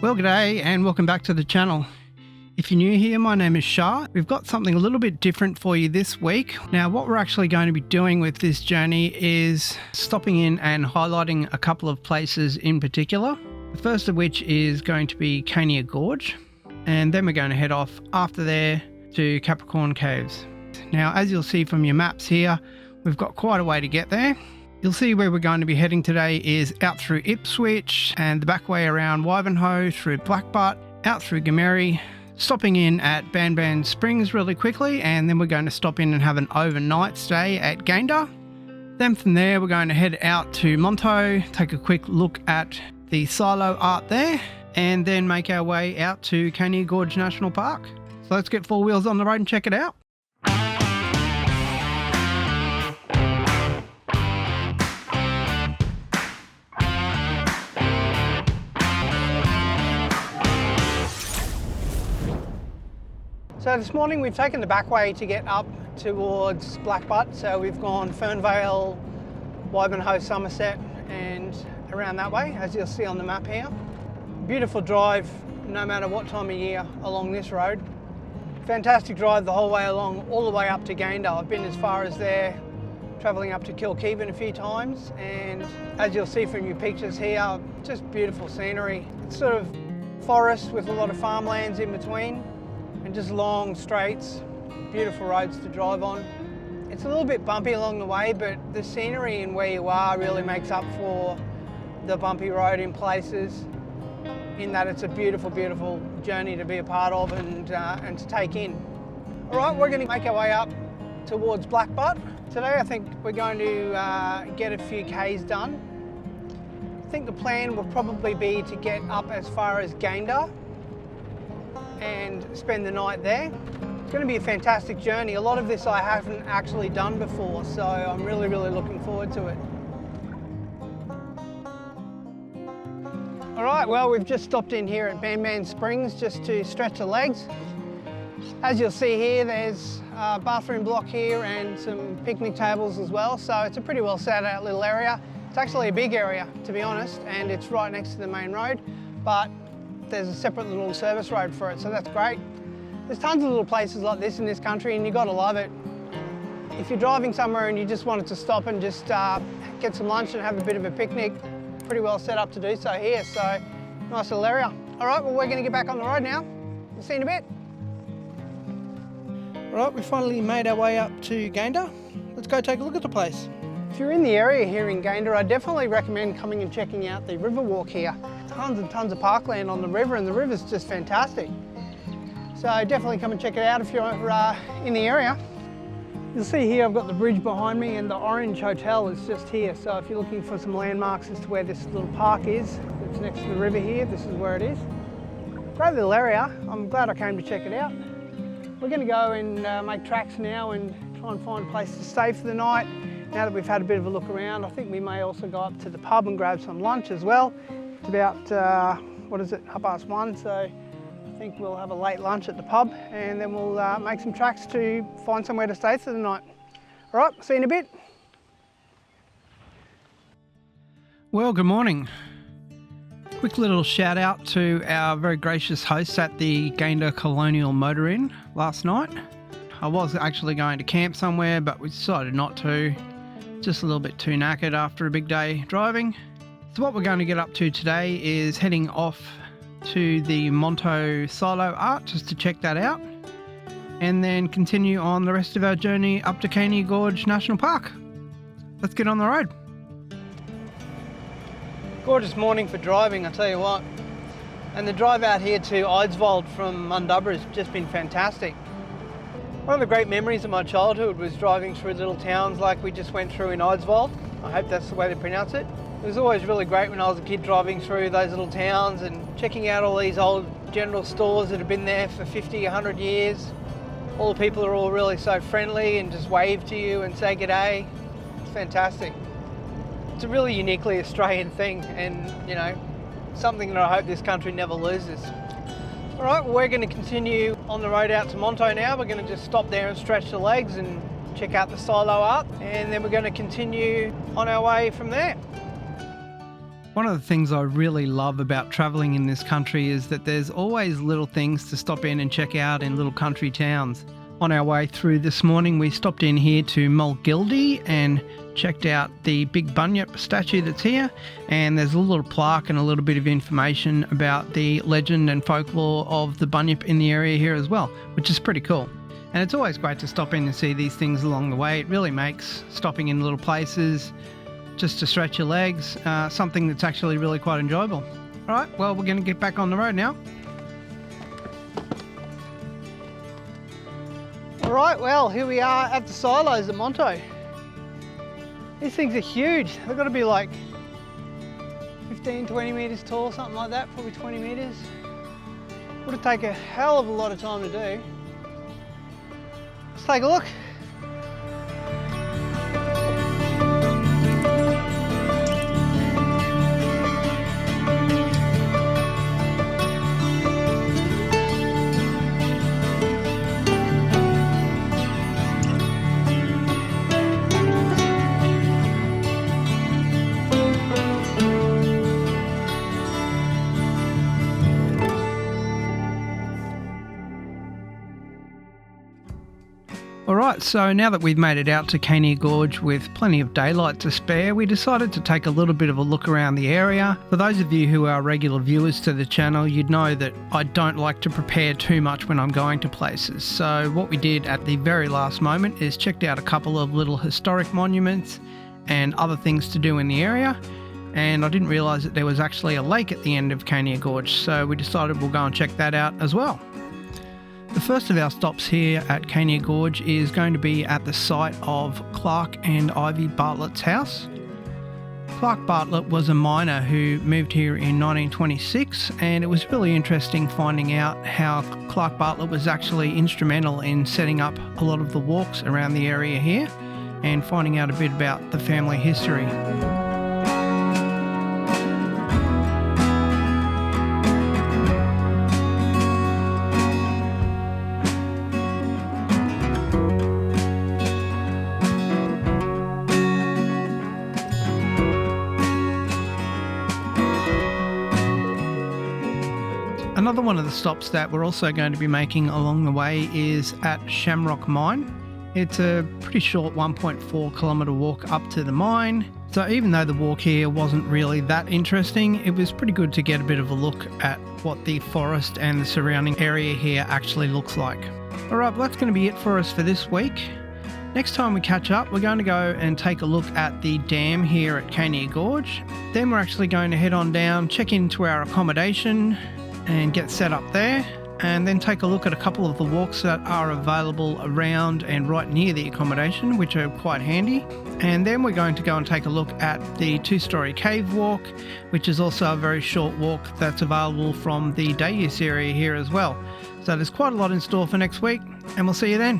Well, g'day and welcome back to the channel. If you're new here, my name is Shah. We've got something a little bit different for you this week. Now, what we're actually going to be doing with this journey is stopping in and highlighting a couple of places in particular. The first of which is going to be Cania Gorge, and then we're going to head off after there to Capricorn Caves. Now, as you'll see from your maps here, we've got quite a way to get there. You'll see where we're going to be heading today is out through Ipswich and the back way around Wivenhoe, through Blackbutt, out through Gomerri, stopping in at Banban Springs really quickly, and then we're going to stop in and have an overnight stay at Gayndah. Then from there we're going to head out to Monto, take a quick look at the silo art there, and then make our way out to Cania Gorge National Park. So let's get four wheels on the road and check it out. So this morning we've taken the back way to get up towards Blackbutt. So we've gone Fernvale, Wivenhoe, Somerset and around that way, as you'll see on the map here. Beautiful drive no matter what time of year along this road. Fantastic drive the whole way along, all the way up to Gayndah. I've been as far as there, travelling up to Kilkevin a few times, and as you'll see from your pictures here, just beautiful scenery. It's sort of forest with a lot of farmlands in between, and just long straights, beautiful roads to drive on. It's a little bit bumpy along the way, but the scenery and where you are really makes up for the bumpy road in places, in that it's a beautiful, beautiful journey to be a part of and to take in. All right, we're going to make our way up towards Blackbutt. Today I think we're going to get a few Ks done. I think the plan will probably be to get up as far as Gayndah and spend the night there. It's going to be a fantastic journey. A lot of this I haven't actually done before, so I'm really, really looking forward to it. All right, well, we've just stopped in here at Banban Springs just to stretch the legs. As you'll see here, there's a bathroom block here and some picnic tables as well, so it's a pretty well set out little area. It's actually a big area, to be honest, and it's right next to the main road, but there's a separate little service road for it, so that's great. There's tons of little places like this in this country and you've got to love it. If you're driving somewhere and you just wanted to stop and just get some lunch and have a bit of a picnic, pretty well set up to do so here, so nice little area. All right, well, we're going to get back on the road now. We'll see you in a bit. All right, we finally made our way up to Gayndah. Let's go take a look at the place. If you're in the area here in Gayndah, I definitely recommend coming and checking out the Riverwalk here. Tons and tons of parkland on the river, and the river's just fantastic. So definitely come and check it out if you're in the area. You'll see here I've got the bridge behind me and the Orange Hotel is just here. So if you're looking for some landmarks as to where this little park is, it's next to the river here, this is where it is. Great little area. I'm glad I came to check it out. We're going to go and make tracks now and try and find a place to stay for the night. Now that we've had a bit of a look around, I think we may also go up to the pub and grab some lunch as well. It's about, 1:30, so I think we'll have a late lunch at the pub and then we'll make some tracks to find somewhere to stay for the night. All right, see you in a bit. Well, good morning. Quick little shout out to our very gracious hosts at the Gayndah Colonial Motor Inn last night. I was actually going to camp somewhere, but we decided not to. Just a little bit too knackered after a big day driving. So what we're going to get up to today is heading off to the Monto Silo Art just to check that out, and then continue on the rest of our journey up to Cania Gorge National Park. Let's get on the road. Gorgeous morning for driving, I tell you what. And the drive out here to Eidsvold from Mundubbera has just been fantastic. One of the great memories of my childhood was driving through little towns like we just went through in Eidsvold. I hope that's the way to pronounce it. It was always really great when I was a kid driving through those little towns and checking out all these old general stores that have been there for 50, 100 years. All the people are all really so friendly and just wave to you and say g'day. It's fantastic. It's a really uniquely Australian thing and, you know, something that I hope this country never loses. All right, well, we're going to continue on the road out to Monto now. We're going to just stop there and stretch the legs and check out the silo art, and then we're going to continue on our way from there. One of the things I really love about travelling in this country is that there's always little things to stop in and check out in little country towns. On our way through this morning, we stopped in here to Mulgildy and checked out the big Bunyip statue that's here, and there's a little plaque and a little bit of information about the legend and folklore of the Bunyip in the area here as well, which is pretty cool. And it's always great to stop in and see these things along the way. It really makes stopping in little places just to stretch your legs something that's actually really quite enjoyable. All right, well, we're going to get back on the road now. All right, well, here we are at the silos at Monto. These things are huge. They've got to be like 15, 20 metres tall, something like that, probably 20 metres. Would take a hell of a lot of time to do. Let's take a look. Alright, so now that we've made it out to Cania Gorge with plenty of daylight to spare, we decided to take a little bit of a look around the area. For those of you who are regular viewers to the channel, you'd know that I don't like to prepare too much when I'm going to places. So what we did at the very last moment is checked out a couple of little historic monuments and other things to do in the area. And I didn't realise that there was actually a lake at the end of Cania Gorge, so we decided we'll go and check that out as well. The first of our stops here at Cania Gorge is going to be at the site of Clark and Ivy Bartlett's house. Clark Bartlett was a miner who moved here in 1926, and it was really interesting finding out how Clark Bartlett was actually instrumental in setting up a lot of the walks around the area here and finding out a bit about the family history. Another one of the stops that we're also going to be making along the way is at Shamrock Mine. It's a pretty short 1.4 kilometre walk up to the mine. So even though the walk here wasn't really that interesting, it was pretty good to get a bit of a look at what the forest and the surrounding area here actually looks like. Alright, well, that's going to be it for us for this week. Next time we catch up, we're going to go and take a look at the dam here at Cania Gorge. Then we're actually going to head on down, check into our accommodation and get set up there, and then take a look at a couple of the walks that are available around and right near the accommodation, which are quite handy. And then we're going to go and take a look at the two-storey cave walk, which is also a very short walk that's available from the day use area here as well. So there's quite a lot in store for next week, and we'll see you then.